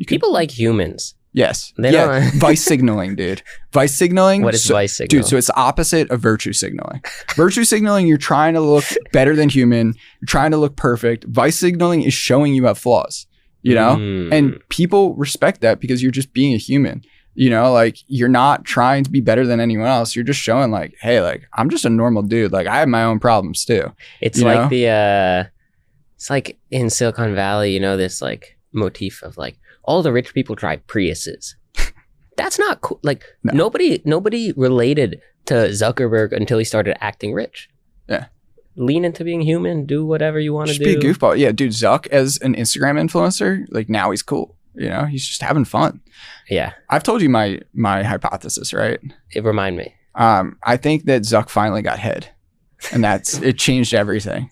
A: People like humans.
B: Yes.
A: They don't.
B: Vice signaling, dude. Vice signaling.
A: What is vice signaling?
B: Dude, so it's the opposite of virtue signaling. Virtue signaling, you're trying to look better than human. You're trying to look perfect. Vice signaling is showing you have flaws. And people respect that because you're just being a human, like you're not trying to be better than anyone else. You're just showing like, hey, like I'm just a normal dude. Like I have my own problems too.
A: It's like it's like in Silicon Valley, this like motif of like all the rich people drive Priuses. That's not cool. Like
B: no.
A: nobody related to Zuckerberg until he started acting rich.
B: Yeah.
A: Lean into being human, do whatever you want to do.
B: Just be a goofball. Yeah, dude, Zuck as an Instagram influencer, like now he's cool. He's just having fun.
A: Yeah.
B: I've told you my hypothesis, right?
A: Remind me.
B: I think that Zuck finally got head, and it changed everything.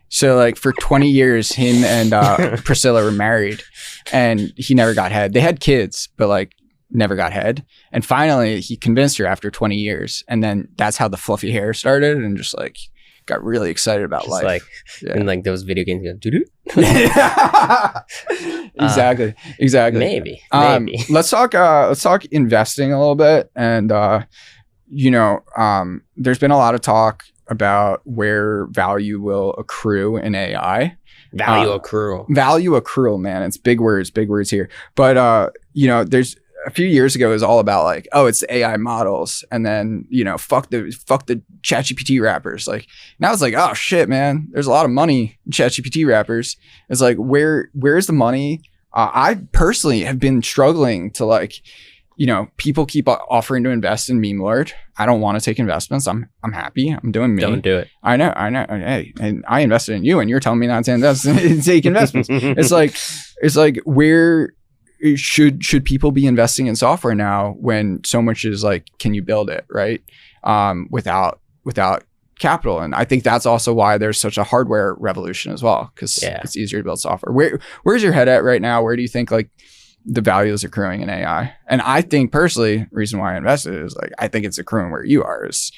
B: So like for 20 years, him and Priscilla were married, and he never got head. They had kids, but like never got head. And finally, he convinced her after 20 years, and then that's how the fluffy hair started, and just like got really excited about
A: just
B: life.
A: Like, and like those video games go doo-doo.
B: Exactly.
A: Maybe.
B: Let's talk investing a little bit. And there's been a lot of talk about where value will accrue in AI.
A: Value accrual,
B: man. It's big words here. But there's a few years ago, it was all about like, oh, it's the AI models, and then fuck the ChatGPT wrappers. Like now it's like, oh shit, man, there's a lot of money in ChatGPT wrappers. It's like, where's the money? I personally have been struggling to like, people keep offering to invest in Meme Lord. I don't want to take investments. I'm happy. I'm doing me.
A: Don't do it.
B: I know. Hey, and I invested in you, and you're telling me not to invest and take investments. It's like where should people be investing in software now when so much is like, can you build it right without capital? And I think that's also why there's such a hardware revolution as well, because it's easier to build software. Where's your head at right now? Where do you think like the value is accruing in AI? And I think personally, the reason why I invested is like, I think it's accruing where you are is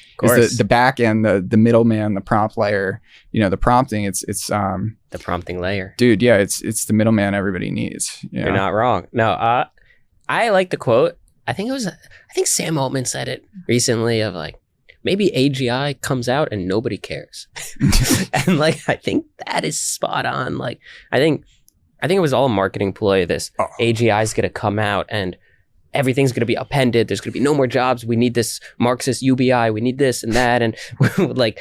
B: the back end, the middleman, the prompt layer, the prompting, it's
A: the prompting layer,
B: dude. Yeah. It's the middleman everybody needs.
A: You're not wrong. No, I like the quote. I think Sam Altman said it recently of like, maybe AGI comes out and nobody cares. And like, I think that is spot on. Like, I think it was all a marketing ploy. This AGI is going to come out and everything's going to be appended. There's going to be no more jobs. We need this Marxist UBI. We need this and that. And like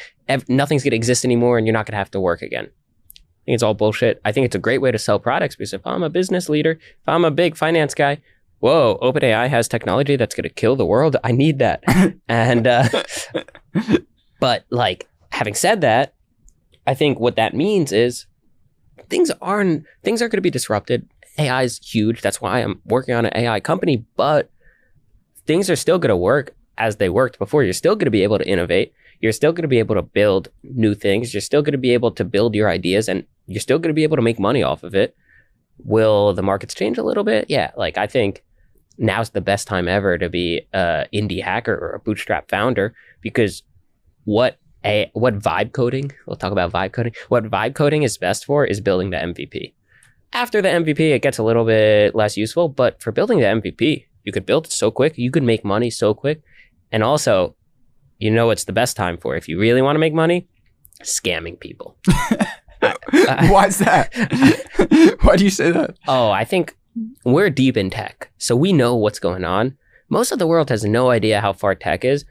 A: nothing's going to exist anymore and you're not going to have to work again. I think it's all bullshit. I think it's a great way to sell products because if I'm a business leader, if I'm a big finance guy, whoa, OpenAI has technology that's going to kill the world. I need that. And, but like having said that, I think what that means is things are going to be disrupted. AI is huge. That's why I'm working on an AI company, but things are still going to work as they worked before. You're still going to be able to innovate. You're still going to be able to build new things. You're still going to be able to build your ideas, and you're still going to be able to make money off of it. Will the markets change a little bit? Yeah. Like, I think now's the best time ever to be a indie hacker or a bootstrap founder, because what vibe coding, we'll talk about vibe coding. What vibe coding is best for is building the MVP. After the MVP, it gets a little bit less useful, but for building the MVP, you could build it so quick. You could make money so quick. And also, it's the best time for, if you really want to make money, scamming people.
B: Why is that? Why do you say that?
A: Oh, I think we're deep in tech, so we know what's going on. Most of the world has no idea how far tech is.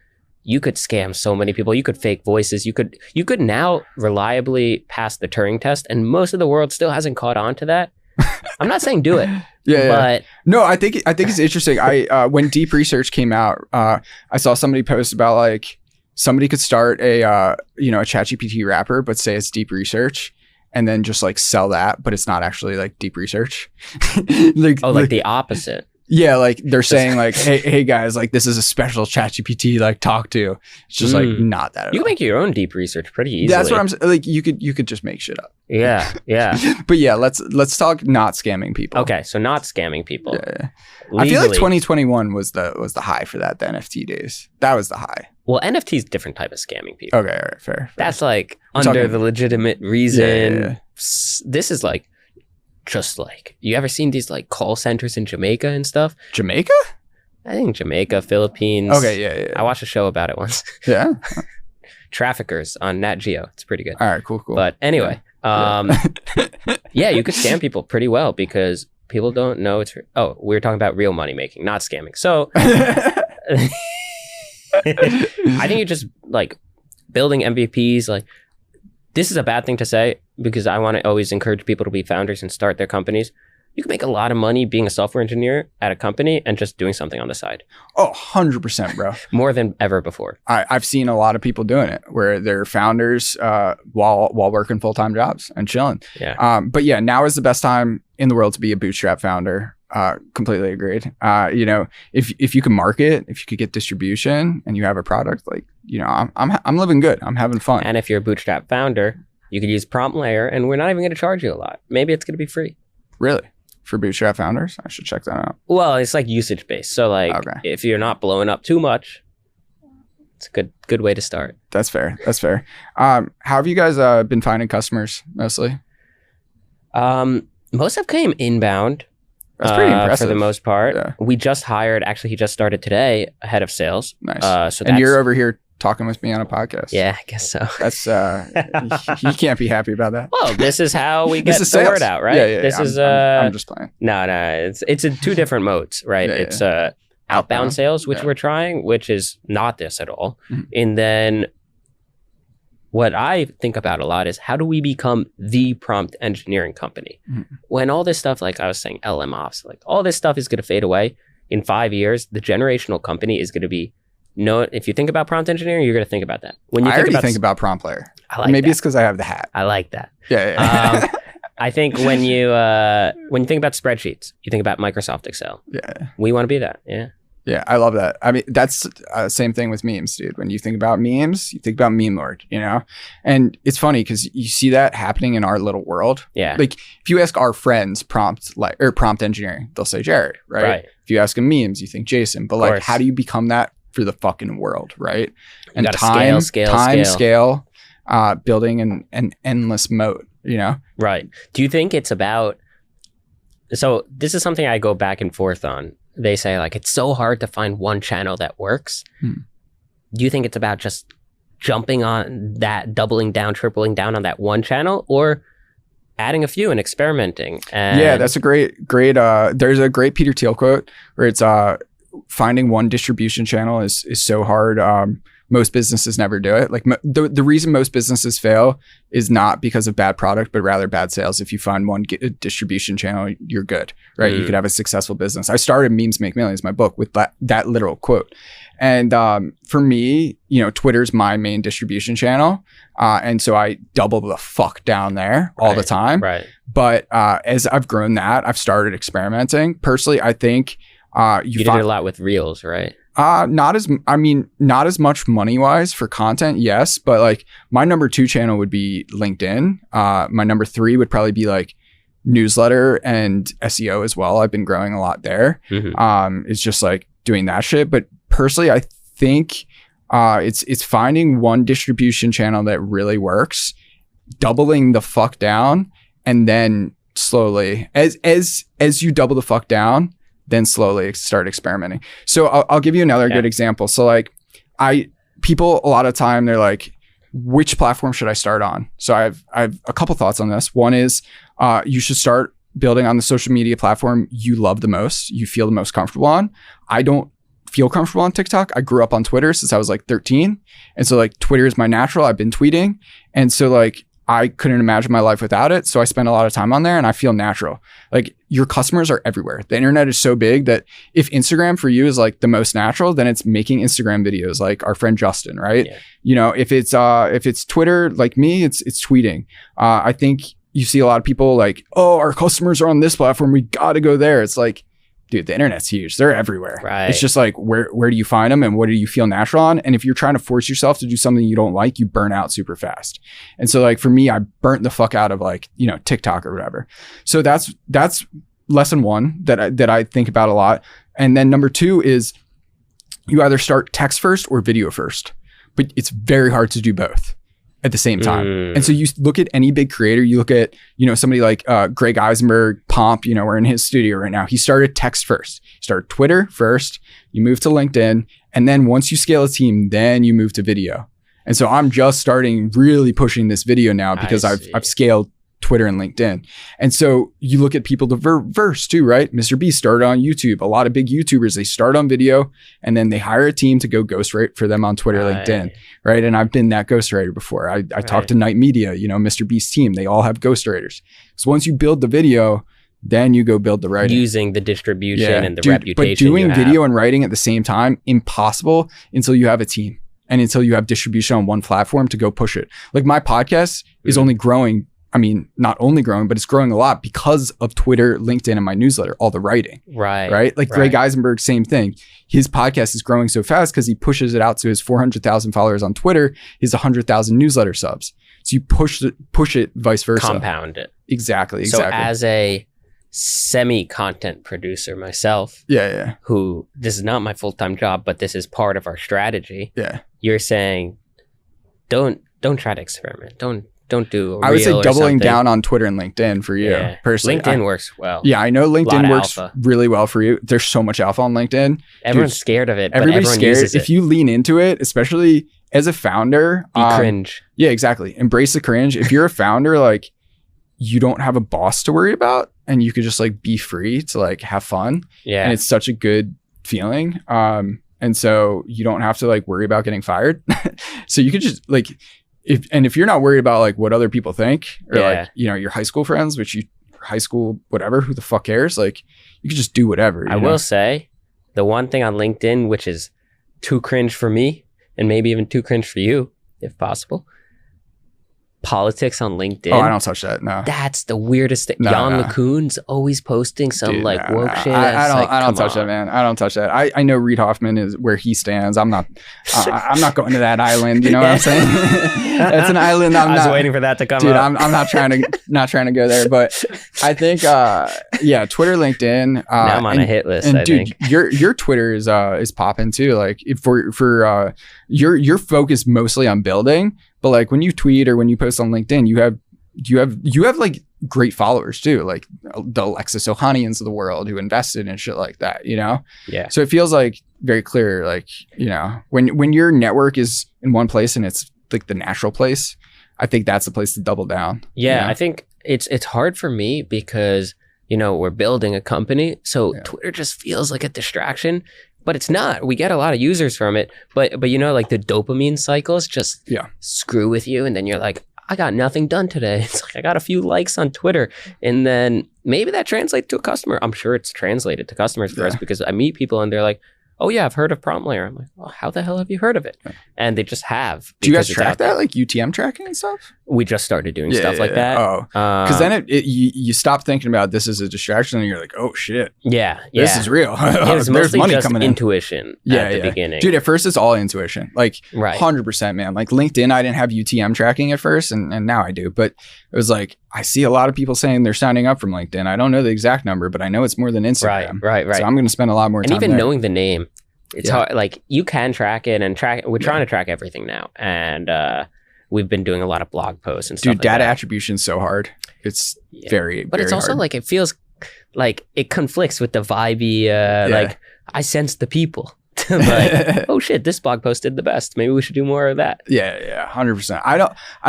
A: You could scam so many people. You could fake voices. You could now reliably pass the Turing test, and most of the world still hasn't caught on to that. I'm not saying do it.
B: But no, I think it's interesting. When deep research came out, I saw somebody post about like somebody could start a ChatGPT wrapper, but say it's deep research, and then just like sell that, but it's not actually like deep research. like
A: the opposite.
B: Yeah, like they're saying like, hey guys, like this is a special ChatGPT, like talk to. It's just like not that at all.
A: You can make your own deep research pretty easily.
B: That's what I'm saying. Like you could just make shit up.
A: Yeah.
B: But yeah, let's talk not scamming people.
A: Okay, so not scamming people.
B: Yeah. I feel like 2021 was the high for that, the NFT days. That was the high.
A: Well, NFT is a different type of scamming people.
B: Okay, all right, fair.
A: That's like under the legitimate reason.
B: Yeah.
A: This is like, just like, you ever seen these like call centers in Jamaica and stuff?
B: Jamaica?
A: I think Jamaica, Philippines.
B: Okay, yeah.
A: I watched a show about it once.
B: Yeah?
A: Traffickers on Nat Geo. It's pretty good.
B: All right, cool.
A: But anyway, yeah, you could scam people pretty well because people don't know it's... Oh, we were talking about real money making, not scamming. So I think you're just like building MVPs. Like, this is a bad thing to say because I want to always encourage people to be founders and start their companies. You can make a lot of money being a software engineer at a company and just doing something on the side.
B: Oh, 100%, bro.
A: More than ever before.
B: I've seen a lot of people doing it where they're founders while working full-time jobs and chilling.
A: Yeah.
B: But yeah, now is the best time in the world to be a bootstrap founder. Completely agreed. If you can market, if you could get distribution and you have a product, like, I'm living good. I'm having fun.
A: And if you're a bootstrap founder, you could use PromptLayer and we're not even going to charge you a lot. Maybe it's going to be free.
B: Really? For bootstrap founders? I should check that out.
A: Well, it's like usage based. So like, if you're not blowing up too much, it's a good way to start.
B: That's fair. How have you guys been finding customers mostly?
A: Most have came inbound.
B: That's pretty impressive.
A: For the most part.
B: Yeah.
A: We just hired, actually he just started today, a head of sales.
B: Nice. And you're over here talking with me on a podcast.
A: Yeah, I guess so.
B: That's you can't be happy about that.
A: Well, this is how we get the
B: sales.
A: word out, right?
B: Yeah. I'm just playing.
A: No, it's in two different modes, right? It's outbound sales, which we're trying, which is not this at all. Mm-hmm. And then what I think about a lot is how do we become the prompt engineering company? Mm-hmm. When all this stuff, like I was saying, LM ops, like all this stuff is going to fade away. In 5 years, the generational company is going to be if you think about prompt engineering, you're going to think about that. When you
B: think about PromptLayer.
A: I like
B: Maybe
A: that.
B: it's because I have the hat.
A: I like that.
B: Yeah.
A: I think when you think about spreadsheets, you think about Microsoft Excel.
B: Yeah.
A: We want to be that. Yeah.
B: Yeah, I love that. I mean, that's same thing with memes, dude. When you think about memes, you think about Meme Lord, And it's funny because you see that happening in our little world.
A: Yeah.
B: Like if you ask our friends prompt engineering, they'll say Jared, right? If you ask them memes, you think Jason. But like, how do you become that for the fucking world, right? And scale, building an endless moat,
A: Right. Do you think it's about? So this is something I go back and forth on. They say like it's so hard to find one channel that works. Do you think it's about just jumping on that, doubling down, tripling down on that one channel, or adding a few and experimenting?
B: Yeah, that's a great. There's a great Peter Thiel quote where it's finding one distribution channel is so hard. Most businesses never do it. Like the reason most businesses fail is not because of bad product, but rather bad sales. If you find one distribution channel, you're good, right? You could have a successful business. I started Memes Make Millions, my book, with that literal quote. And for me, Twitter's my main distribution channel. And so I double the fuck down there all the time.
A: Right.
B: But as I've grown that, I've started experimenting. Personally, I think
A: you did a lot with Reels, right?
B: Not as much money wise for content, yes. But like my number 2 channel would be LinkedIn. My number 3 would probably be like newsletter and SEO as well. I've been growing a lot there. It's just like doing that shit. But personally, I think it's finding one distribution channel that really works, doubling the fuck down, and then slowly, as you double the fuck down, then slowly start experimenting. So I'll give you another good example. So like people a lot of time they're like, which platform should I start on? So I've a couple thoughts on this. One is you should start building on the social media platform you love the most, you feel the most comfortable on. I don't feel comfortable on TikTok. I grew up on Twitter since I was like 13. And so like Twitter is my natural. I've been tweeting. And so like I couldn't imagine my life without it. So I spend a lot of time on there and I feel natural. Like your customers are everywhere. The internet is so big that if Instagram for you is like the most natural, then it's making Instagram videos like our friend Justin, right? Yeah. If it's Twitter, like me, it's tweeting. I think you see a lot of people like, oh, our customers are on this platform, we got to go there. It's like, dude, the internet's huge. They're everywhere.
A: Right.
B: It's just like, where do you find them and what do you feel natural on? And if you're trying to force yourself to do something you don't like, you burn out super fast. And so like for me, I burnt the fuck out of like, TikTok or whatever. So that's lesson 1 that I think about a lot. And then number 2 is you either start text first or video first, but it's very hard to do both at the same time. And so you look at any big creator, you look at, somebody like Greg Eisenberg, Pomp, we're in his studio right now. He started text first. He started Twitter first, you move to LinkedIn, and then once you scale a team, then you move to video. And so I'm just starting really pushing this video now because I've scaled Twitter and LinkedIn. And so you look at people diverse too, right? Mr. Beast started on YouTube. A lot of big YouTubers, they start on video and then they hire a team to go ghostwrite for them on Twitter, LinkedIn, right? And I've been that ghostwriter before. I talked to Night Media, Mr. Beast's team, they all have ghostwriters. So once you build the video, then you go build the writing.
A: Using the distribution and the reputation.
B: But doing video and writing at the same time, impossible until you have a team and until you have distribution on one platform to go push it. Like my podcast is only growing. I mean, not only growing, but it's growing a lot because of Twitter, LinkedIn, and my newsletter, all the writing. Right. Like Greg Eisenberg, same thing. His podcast is growing so fast because he pushes it out to his 400,000 followers on Twitter, his 100,000 newsletter subs. So you push it vice versa.
A: Compound it.
B: Exactly.
A: So as a semi-content producer myself, who this is not my full-time job, but this is part of our strategy. Yeah. You're saying, don't try to experiment. Don't do a reel.
B: I would say doubling down on Twitter and LinkedIn for you personally.
A: LinkedIn works well.
B: Yeah, I know LinkedIn works really well for you. There's so much alpha on LinkedIn.
A: Everyone's scared of it.
B: Everybody's scared. If you lean into it, especially as a founder,
A: cringe.
B: Yeah, exactly. Embrace the cringe. If you're a founder, like you don't have a boss to worry about, and you could just like be free to like have fun. Yeah, and it's such a good feeling. And so you don't have to like worry about getting fired. So you could just like. If you're not worried about like what other people think or like, your high school friends, high school, whatever, who the fuck cares? Like you can just do whatever.
A: I will say the one thing on LinkedIn, which is too cringe for me and maybe even too cringe for you, if possible. Politics on LinkedIn.
B: Oh, I don't touch that. No,
A: that's the weirdest thing. Jan LeCun's always posting some woke shit.
B: I don't touch that, man. I don't touch that. I know Reid Hoffman is where he stands. I'm not going to that island. You know what I'm saying? That's an island. I was
A: waiting for that to come
B: dude,
A: up.
B: I'm not trying to go there. But I think, Twitter, LinkedIn.
A: Now I'm on a hit list.
B: And dude, your Twitter is popping too. Like for you're focused mostly on building. But like when you tweet or when you post on LinkedIn, you have like great followers too, like the Alexis Ohanians of the world who invested in shit like that, Yeah. So it feels like very clear, like, when your network is in one place and it's like the natural place, I think that's the place to double down.
A: Yeah, I think it's hard for me because, we're building a company. So Twitter just feels like a distraction. But it's not. We get a lot of users from it. But like the dopamine cycles just screw with you. And then you're like, I got nothing done today. It's like I got a few likes on Twitter. And then maybe that translates to a customer. I'm sure it's translated to customers for us because I meet people and they're like, oh yeah, I've heard of PromptLayer. I'm like, well, how the hell have you heard of it? And they just have.
B: Do you guys
A: because it's
B: track
A: out there.
B: that, like UTM tracking and stuff?
A: We just started doing stuff like that.
B: Oh, because then you stop thinking about this as a distraction, and you're like, oh shit,
A: yeah,
B: this is real.
A: It was
B: There's
A: mostly
B: money
A: just
B: coming in.
A: intuition at the beginning.
B: Dude, at first it's all intuition, like
A: Right.
B: 100%, man. Like LinkedIn, I didn't have UTM tracking at first, and now I do. But it was like, I see a lot of people saying they're signing up from LinkedIn. I don't know the exact number, but I know it's more than Instagram.
A: Right.
B: So I'm going to spend a lot more
A: And
B: time
A: even
B: there.
A: knowing the name, it's hard. Like you can track it and track. We're trying to track everything now, and we've been doing a lot of blog posts and stuff.
B: Dude,
A: like
B: data
A: that.
B: attribution is so hard. It's very,
A: But it's
B: very
A: also
B: hard.
A: like it feels like it conflicts with the vibey. Like I sense the people. Like, oh shit, this blog post did the best. Maybe we should do more of that.
B: Yeah, 100%. I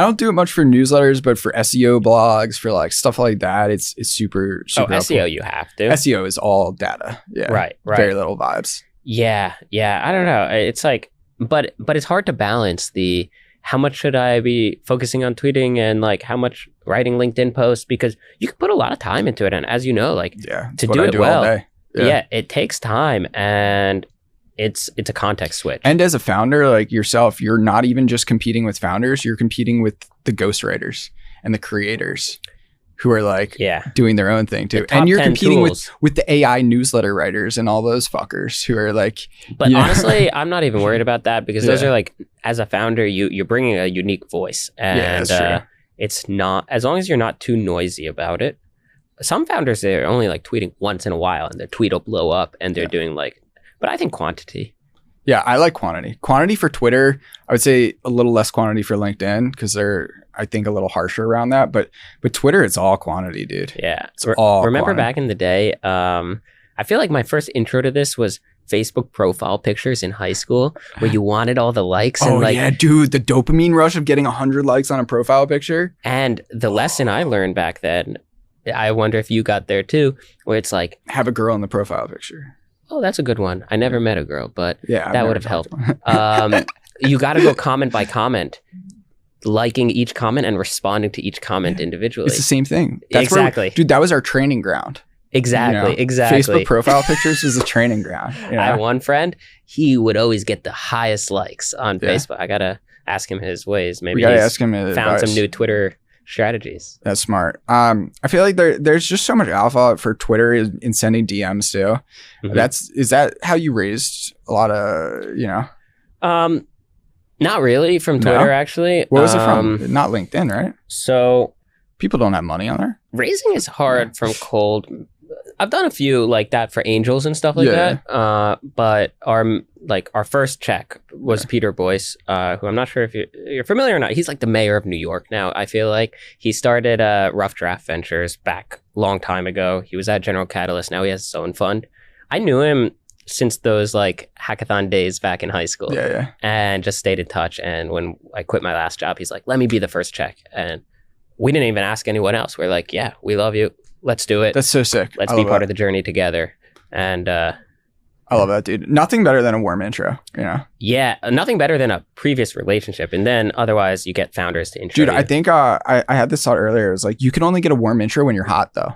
B: don't do it much for newsletters, but for SEO blogs, for like stuff like that, it's super
A: Oh,
B: helpful.
A: SEO, you have to.
B: SEO is all data. Yeah,
A: Right.
B: Very little vibes.
A: Yeah. I don't know. It's like, but it's hard to balance the how much should I be focusing on tweeting and like how much writing LinkedIn posts, because you can put a lot of time into it, and as you know, like
B: Yeah, it's
A: to
B: what
A: do
B: I
A: it
B: do
A: well,
B: all day.
A: yeah, it takes time, and it's a context switch.
B: And as a founder, like yourself, you're not even just competing with founders, you're competing with the ghostwriters and the creators who are like doing their own thing too.
A: The top
B: And you're
A: 10
B: competing
A: tools.
B: with the AI newsletter writers and all those fuckers who are like,
A: But
B: you know?
A: honestly, I'm not even worried about that, because those
B: Yeah.
A: are like, as a founder, you're bringing a unique voice, and
B: that's true.
A: it's not, as long as you're not too noisy about it. Some founders, they're only like tweeting once in a while, and their tweet will blow up, and they're doing like, but I think quantity.
B: Yeah, I like quantity. Quantity for Twitter, I would say a little less quantity for LinkedIn because they're, I think, a little harsher around that. But Twitter, it's all quantity, dude.
A: Yeah.
B: It's all
A: Remember
B: quantity.
A: back in the day, I feel like my first intro to this was Facebook profile pictures in high school, where you wanted all the likes and
B: Oh
A: like,
B: yeah, dude, the dopamine rush of getting 100 likes on a profile picture.
A: and the lesson I learned back then, I wonder if you got there too, where it's like,
B: Have a girl in the profile picture.
A: oh, that's a good one. I never met a girl, but
B: Yeah, I've
A: that
B: never
A: would have
B: talked
A: helped.
B: to one.
A: You got to go comment by comment, liking each comment and responding to each comment individually.
B: It's the same thing. That's where-
A: Exactly.
B: dude, that was our training ground.
A: Exactly.
B: You know?
A: Exactly.
B: Facebook profile pictures was a training ground. You know?
A: I had one friend, he would always get the highest likes on
B: Yeah.
A: Facebook. I got to ask him his ways. Maybe
B: We gotta
A: he's
B: ask him
A: found
B: advice.
A: some new Twitter strategies.
B: That's smart. I feel like there's just so much alpha for Twitter in sending DMs too.
A: Mhm.
B: Is that how you raised a lot of, you know?
A: Not really from
B: No?
A: Twitter, actually.
B: What was it from? Not LinkedIn, right?
A: So
B: People don't have money on there.
A: raising is hard from cold. I've done a few like that for angels and stuff like
B: Yeah.
A: that. But our first check was Peter Boyce, who I'm not sure if you're familiar or not. He's like the mayor of New York now. I feel like he started Rough Draft Ventures back a long time ago. He was at General Catalyst. Now he has his own fund. I knew him since those like hackathon days back in high school,
B: Yeah.
A: and just stayed in touch. And when I quit my last job, he's like, "Let me be the first check." And we didn't even ask anyone else. We're like, "Yeah, we love you. Let's do it.
B: That's so sick.
A: Let's
B: I
A: be
B: love
A: part
B: that.
A: of the journey together." And
B: I love that, dude. Nothing better than a warm intro, you know?
A: yeah, nothing better than a previous relationship. And then otherwise you get founders to intro
B: Dude,
A: you.
B: I think I had this thought earlier. It was like, you can only get a warm intro when you're hot though.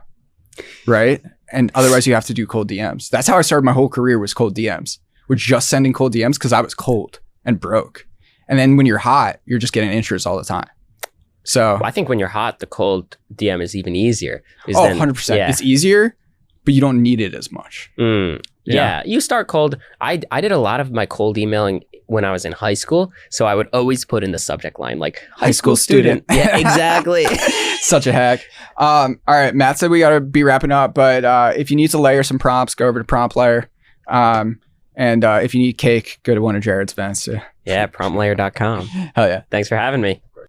B: Right? And otherwise you have to do cold DMs. That's how I started my whole career, was cold DMs. We're just sending cold DMs because I was cold and broke. And then when you're hot, you're just getting intros all the time. So,
A: Well, I think when you're hot, the cold DM is even easier.
B: 100%.
A: Yeah.
B: It's easier, but you don't need it as much.
A: Yeah, you start cold. I did a lot of my cold emailing when I was in high school. So I would always put in the subject line like high school student. Yeah, exactly.
B: Such a hack. All right, Matt said we got to be wrapping up, but if you need to layer some prompts, go over to PromptLayer. And if you need cake, go to one of Jared's events too.
A: Yeah, PromptLayer.com.
B: Hell yeah.
A: Thanks for having me.